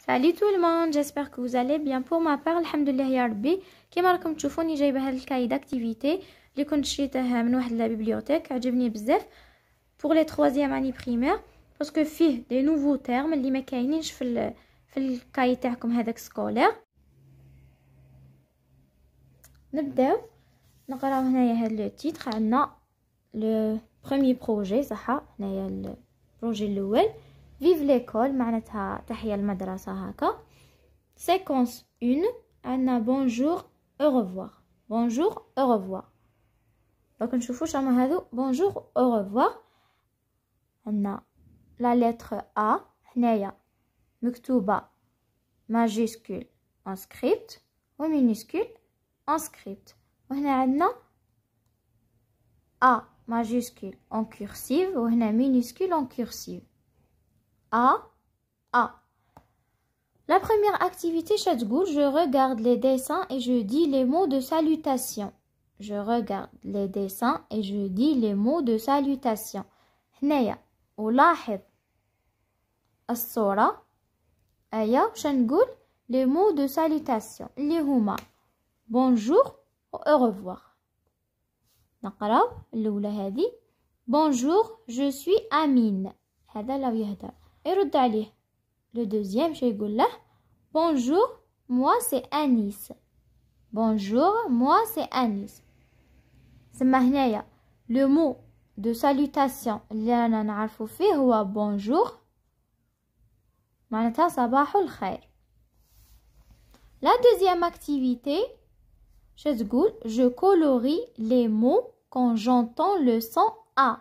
Salut tout le monde, j'espère que vous allez bien. Pour ma part الحمدلله يا ربي. كما راكم تشوفوني جايبه هذا الكاي داكتيفيتي اللي كنت شريته من واحد لا بيبليوتيك، عجبني بزاف pour les 3e année primaire باسكو فيه دي نوفو تيرم اللي ما كاينينش في الكاي تاعكم هذاك سكولير. نبداو نقراو هنايا هذا لو تيتر. عندنا لو بروميي بروجي صح، هنايا البروجي الاول فيف ليكول معناتها تحيا المدرسه هكا. سيكونس 1 عندنا بونجور او ريفوار. بونجور او ريفوار باك نشوفوا شنو هذو بونجور او ريفوار. عندنا لا لتر ا هنايا مكتوبه ماجيسكول ان سكريبت ومينيسكول ان سكريبت، وهنا عندنا ا ماجيسكول ان كورسيف وهنا مينيسكول ان كورسيف. A. La première activité, je regarde les dessins et je dis les mots de salutation. Je regarde les dessins et je dis les mots de salutation. هنايا ألاحظ الصورة أيا واش نقول les mots de salutation اللي هما bonjour و au revoir. نقراو الأولى هذه bonjour je suis Amine، هذا لو يهدر يرد عليه. لو دوزيام شي يقول له bonjour moi c'est Anis. bonjour moi c'est Anis. سما هنايا لو مو دو سالوتاسيون اللي رانا نعرفو فيه هو bonjour معناتها صباح الخير. لا دوزيام اكتيفيتي شا تقول je colorie les mots quand j'entends le son A.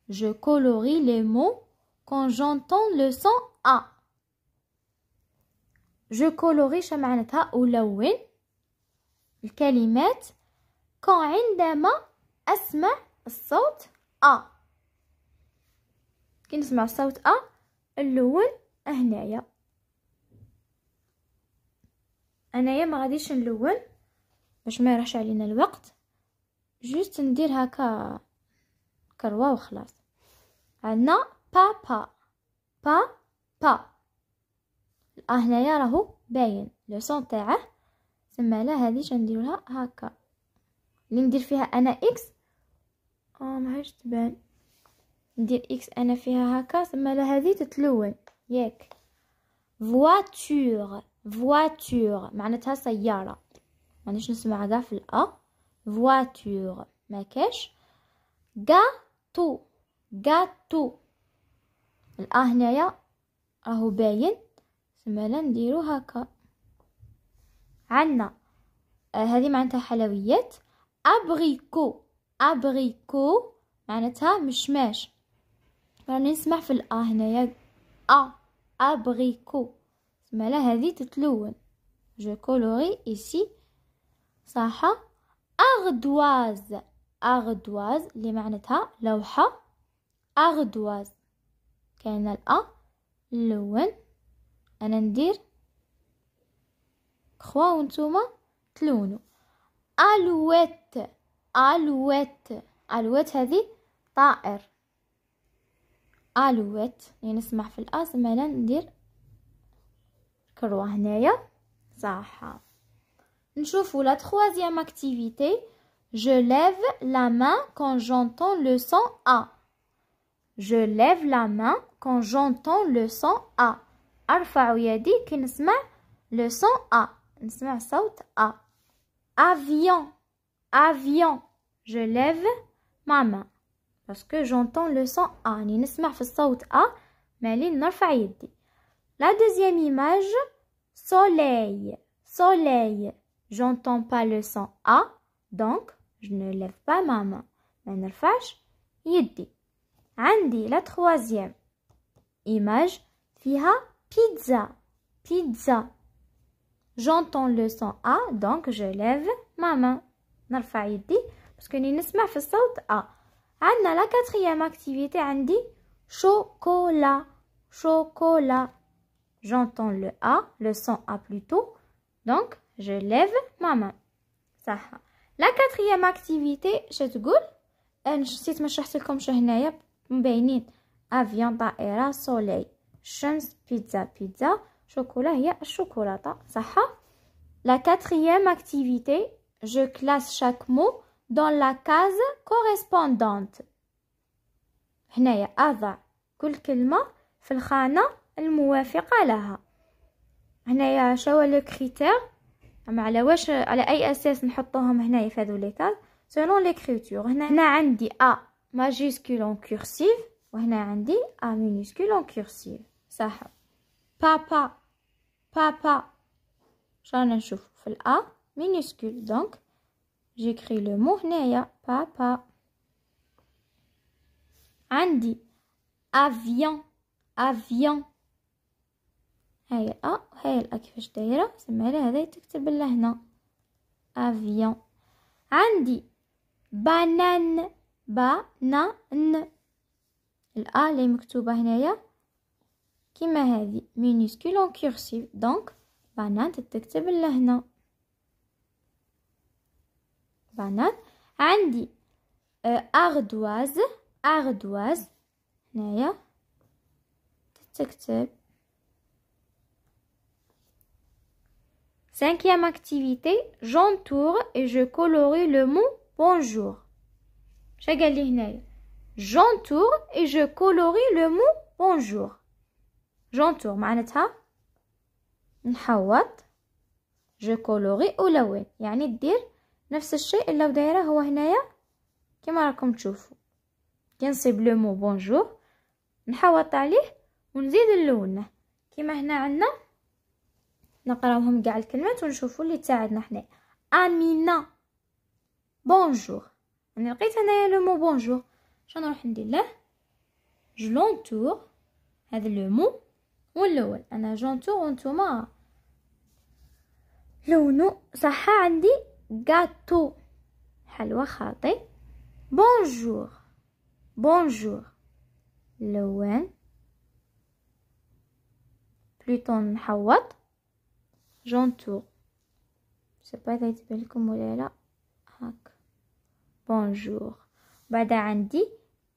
je colorie les mots quand j'entends le son A. je colorie شا معناتها ألون الكلمات quand عندما أسمع الصوت A. كي نسمع الصوت A اللون هنايا. أنايا ما غاديش نلون باش ما يروحش علينا الوقت، جوست ندير هكا كروه وخلاص. عندنا بابا با هنايا راهو باين لو سون تاعه، سما لا هذه نديرها هكا اللي ندير فيها انا اكس ما هاش تبان، ندير اكس انا فيها هكا سما لا هذه تتلون ياك. فواتور معناتها سياره، مانيش نسمع كاع في الأ. فواتور ما كاش. غاتو الأ هنايا راهو باين سما لا نديرو هكا. عندنا هذه معناتها حلويات. ابريكو معناتها مشماش، راني نسمع في الأ هنايا ابريكو سما لا هذه تتلون. جو كولوري إيسي صح. أغدواز اللي معناتها لوحة. أغدواز كاين الأ اللون، أنا ندير كخوا وانتوما تلونو. ألوات هذه طائر. ألوات يعني نسمع في الأ سما لا ندير كروه هنايا صح. نشوفوا la troisième activité. je lève la main quand j'entends le son A. je lève la main quand j'entends le son A. ارفع يدي كي نسمع le son A، نسمع صوت A. avion je lève ma main parce que j'entends le son A، يعني نسمع في الصوت A مالي نرفع يدي. la deuxième image soleil j'entends pas le son A donc je ne lève pas ma main، ما نرفعش يدي. عندي la troisième image فيها pizza j'entends le son A donc je lève ma main، نرفع يدي باسكو راني نسمع في الصوت A. عندنا la quatrième activité عندي chocolat j'entends le A le son A plutôt donc je lève ma main صح. la quatrième activité شا تقول نسيت ما شرحت لكمش هنايا مبينين افيون طائره، سوليل، الشمس، بيتزا شوكولا هي الشوكولاتة صح. La quatrième activité, je classe chaque mot dans la case correspondante. هنايا أضع كل كلمة في الخانة الموافقة لها. هنايا شو لو كريتير، أما على أي أساس نحطوهم هنايا في هذو لي كاز selon l'écriture. هنا عندي A majuscule en cursive وهنا عندي A minuscule en cursive صح. بابا بابا شرانا نشوف في الأ minuscule donc j'écris le mot هنايا بابا. عندي avion avion، هاي الأ وهاي الأ كيفاش دايرة سمعي لها هذا تكتب لها هنا avion. عندي بانان بانان، الأ اللي مكتوبة هنايا كيما هذه minuscule en cursive donc بانان تكتب لهنا بانان. عندي أردواز أردواز هنايا تكتب. Cinquième activité, j'entoure et je colorie le mot bonjour. شا قال لي هنايا j'entoure et je colorie le mot bonjour. j'entoure معناتها نحوط، je colorie ألون يعني دير نفس الشيء اللي دايره هو هنايا كما راكم تشوفوا. كي نصيب لو مو بونجور نحوط عليه ونزيد نلونه كيما هنا عندنا. نقراوهم كاع الكلمات ونشوفوا اللي تساعدنا حنا. امينه بونجور، انا لقيت هنايا لو مو بونجور شنو نروح ندير له جلونتور هذا لو مو واللون انا جونتور وانتوما لونو صح. عندي غاتو حلوى خاطي. بونجور بونجور لون بلوتو نحوط. جونتور سبا اذا يتبان لكم ولا لا هاك بونجور. بعدها عندي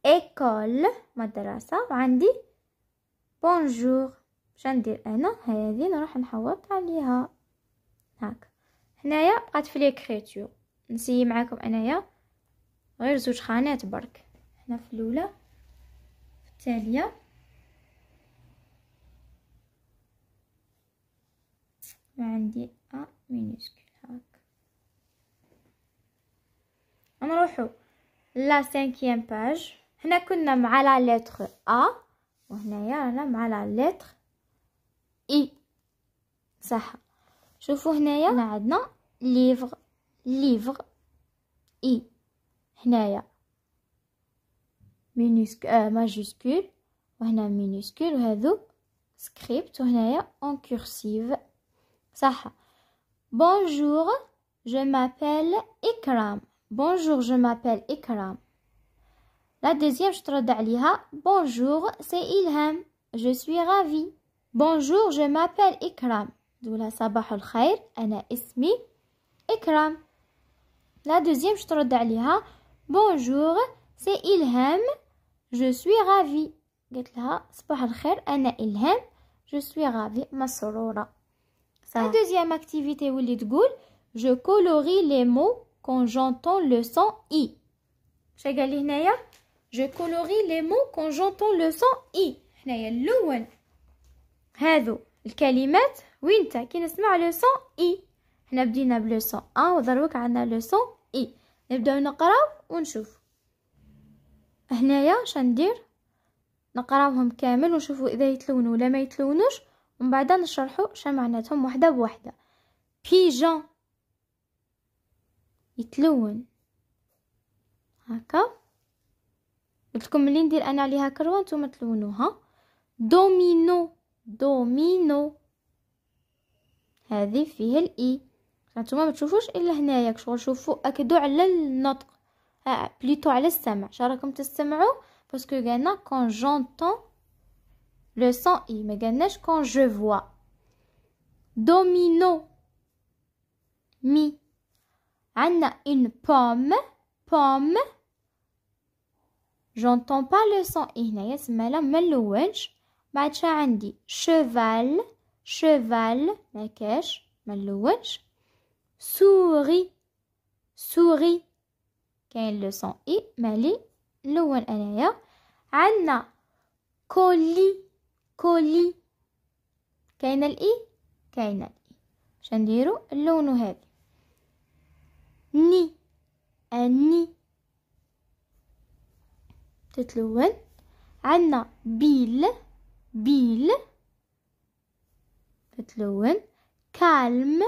ايكول مدرسة وعندي بونجور. باش ندير انا هذه نروح نحوط عليها هاك. هنايا بقات في ليكريتور نسيي معاكم انايا غير زوج خانات برك. هنا في الاولى في التالية وعندي ا مينيسكول هاك. نروحو لا 5 باج. هنا كنا مع لا لتر ا وهنايا رانا مع لا لتر اي صح. شوفوا هنايا عندنا ليفغ ليفغ اي هنايا ماجيسكول وهنا مينيسكول وهذو سكريبت وهنايا اون كورسيف صح. بونجور je m'appelle إكرام. بونجور je m'appelle إكرام. لا دوزيام ترد عليها بونجور سي إلهام je suis ravie. بونجور je m'appelle إكرام دولها صباح الخير أنا اسمي إكرام. لا دوزيام ترد عليها بونجور سي إلهام je suis ravie. قلت لها صباح الخير أنا إلهام je suis ravie مسرورة. La deuxième activité واللي تقول je colorie les mots quand j'entends le son i. شا قال لي هنايا je colorie les mots quand j'entends le son i. هنايا اللون هذو الكلمات وينتا كي نسمع لو سون اي. هنا بدينا بلو سون ا ودروك عندنا لو سون اي. نبداو نقراو ونشوف. هنايا شندير نقراوهم كامل ونشوفوا اذا يتلونوا ولا ما يتلونوش ومن بعد نشرحوا شا معناتهم وحده بوحده. بيجون يتلون هكا قلت لكم ملي ندير انا عليها كروه نتوما تلونوها. دومينو دومينو هذه فيه الاي نتوما ما تشوفوش الا هنايا شغل شوفوا اكدوا على النطق بليتو على السمع. شراكم تستمعوا باسكو قالنا كون جونطون le son i ما قالناش quand je vois. domino mi. عندنا une pomme pomme j'entends pas le son i هنايا سما لا ما نلونش. بعد شا عندي cheval cheval ما كاش ما نلونش. souris souris كاين لو سون اي مالي نلون انايا. عندنا كولي كولي كاينه الاي كاينه الاي باش نديرو اللون هذه. ني اني تتلون. عندنا بيل بيل تتلون. كالم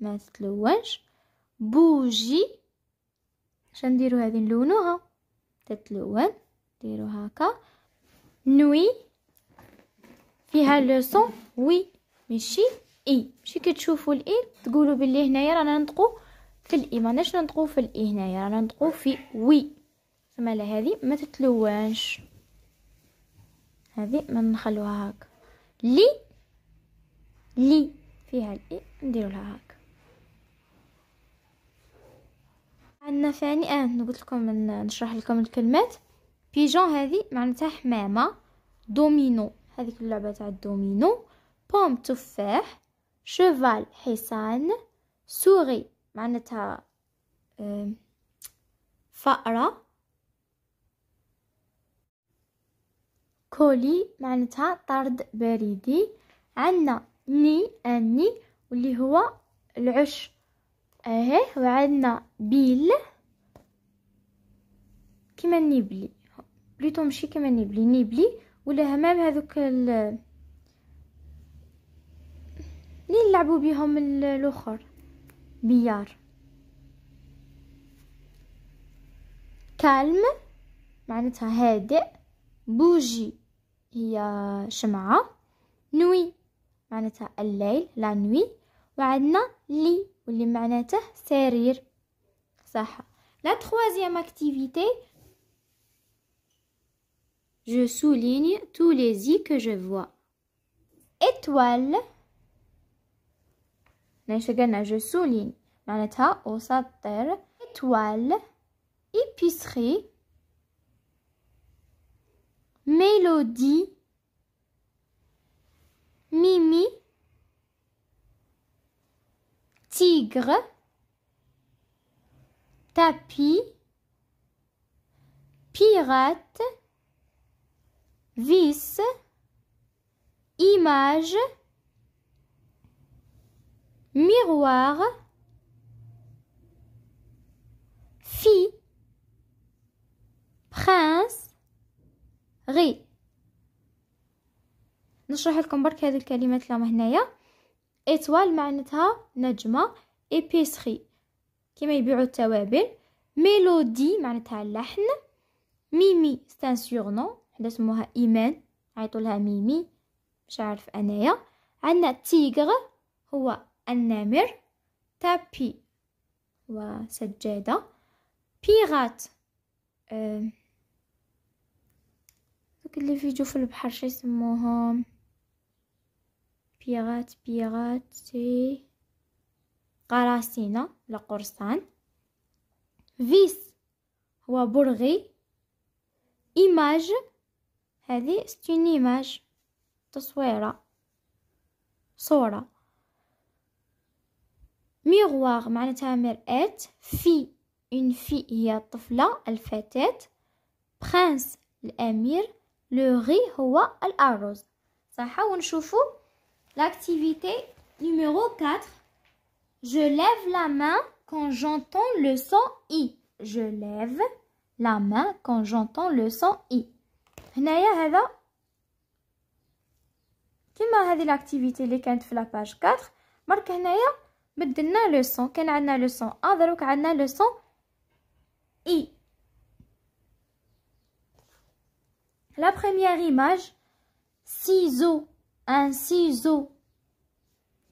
ما تتلونش. بوجي باش نديرو هذه نلونوها تتلون ديرو هكا. نوي فيها لو سون وي ماشي اي، ماشي كتشوفوا الاي تقولوا باللي هنايا رانا نطقو في الاي، ماناش نطقو في الاي، هنايا رانا نطقو في وي. ثم لا هذه ما تتلونش، هذه ما نخلوها هكا. لي لي فيها الاي نديرو لها هكا. عندنا ثاني قلت لكم نشرح لكم الكلمات. بيجون هذه معناتها حمامه. دومينو هذيك اللعبه تاع الدومينو. بوم تفاح. شيفال حصان. سوري معناتها فأرة. كولي معناتها طرد بريدي. عندنا ني اني واللي هو العش اهي. وعندنا بيل كيما النبلي بليتو ماشي كيما النبلي، نبلي ولا همام هذوك اللي نلعبوا بهم الاخر بيار. كالم معناتها هادئ. بوجي هي شمعة. نوي معناتها الليل لا نوي. وعندنا لي واللي معناته سرير صح. لا troisième activité je souligne tous les i que je vois. étoile ناش قلنا je souligne معناتها أسطر. étoile. épicerie. mélodie. mimi. tigre. tapis. pirate. vis. image. miroir. fille. prince. غي. نشرح لكم برك هذه الكلمات اللي هنايا. étoile معناتها نجمة. épicerie كيما يبيعوا التوابل. ميلودي معناتها اللحن. ميمي c'est un surnom حنا اسموها ايمان عيطوا لها ميمي مش عارف انايا. عندنا تيغر هو النمر. تابي هو سجادة. بيرات دوك اللي يجوا في البحر شو يسموهم بيرات سي قراصنة لا قرصان. فيس هو برغي. ايماج هذه ستون ايماج تصويرة صورة. ميغوار معناتها مرآة. في اون في هي الطفلة الفتاة. برنس الامير. لو غي هو الارز صح. ونشوفوا l'activité numéro 4. je lève la main quand j'entends le son i. je lève la main quand j'entends le son i. هنايا هذا كما هذه l'activité اللي كانت في لاباج 4. مرك هنايا بدلنا لو سون. كان عندنا لو سون ا دروك عندنا لو سون اي. la première image ciseau. un ciseau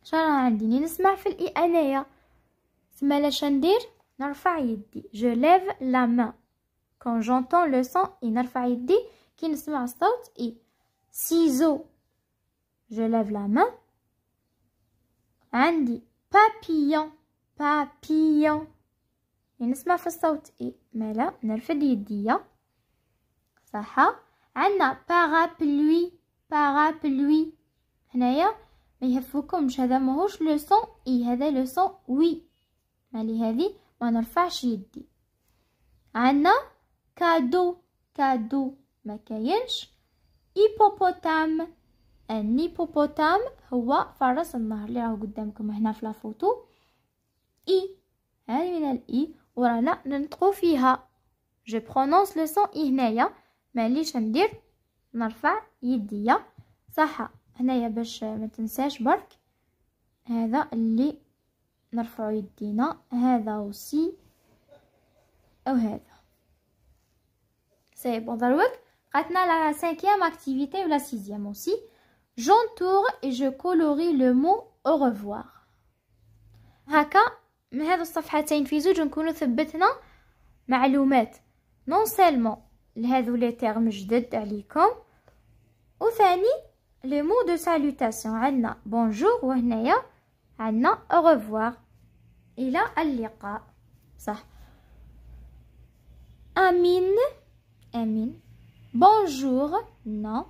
شرا عندي نسمع في الاي انايا سما لاش ندير نرفع يدي. je lève la main quand j'entends le son i. نرفع يدي كي نسمع الصوت اي. ciseau je lève la main. عندي papillon papillon نسمع في الصوت اي مالا نرفد يديا صح. عندنا parapluie parapluie هنايا ما يهفوكمش، هذا ماهوش لو سون اي، هذا لو سون وي، مالي هذه ما نرفعش يدي. عندنا كادو، كادو ما كاينش. ايبوبوتام، ان ايبوبوتام هو فرس النهر اللي راهو قدامكم هنا في لا فوتو. اي، هذه من الاي ورانا ننطقو فيها. جو برونونس لو سون اي هنايا، ماليش ندير نرفع يديا. صح هنايا باش ما تنساش برك هذا اللي نرفع يدينا، هذا اوسي او هذا. سي بون دروك قاتنا لا 5e activité ou la 6e aussi. J'entoure et je colorie le mot au revoir. هكا من هذو الصفحتين في زوج نكونوا ثبتنا معلومات نون سيلمون لهذو لي تيرم جدد عليكم، وثاني لي مو دو سالوتاسيون. عندنا بونجور وهنايا عندنا au revoir، الى اللقاء. صح امين، امين. بونجور نو،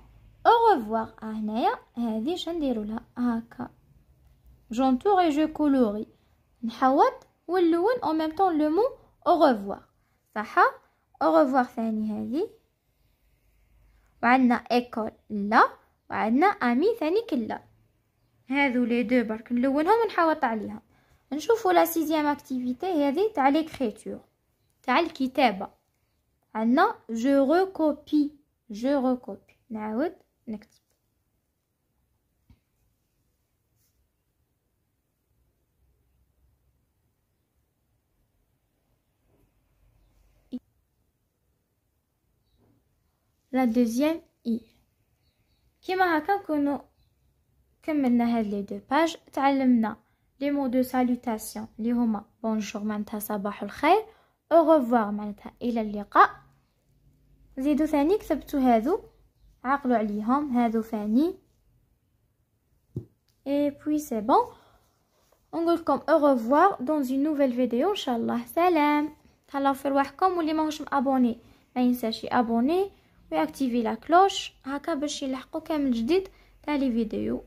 au revoir هنايا هذه شنديروا لها هكا. جونتور اي جو كولوري، نحوط ونلون en même temps le mot au revoir. صح au revoir ثاني هذه. وعندنا ايكول لا، وعندنا امي ثاني كلا. هذو لي دو برك نلونهم ونحوط عليها. نشوفوا لا 6e activité هذه تاع ليكريتور، تاع الكتابه. عندنا جو ريكوبي، جو ريكوبي نعاود نكتب. لا دوزيام اي. كيما هكا نكونوا كملنا هاد لي دو باج. تعلمنا لي مو دو سالوتاسيون اللي هما بونجور معناتها صباح الخير، او ريفوار معناتها الى اللقاء. زيدو ثاني كتبتو هذو، عقلوا عليهم هذو ثاني. اي بوي سي بون، نقولكم او ريفوار دون اون نوفيل فيديو ان شاء الله. سلام، تهلاو في رواحكم، واللي ماهوش مابوني ما ينساش يابوني وياكتيفي لا كلوش هكا باش يلحقوا كامل جديد تاع لي فيديو.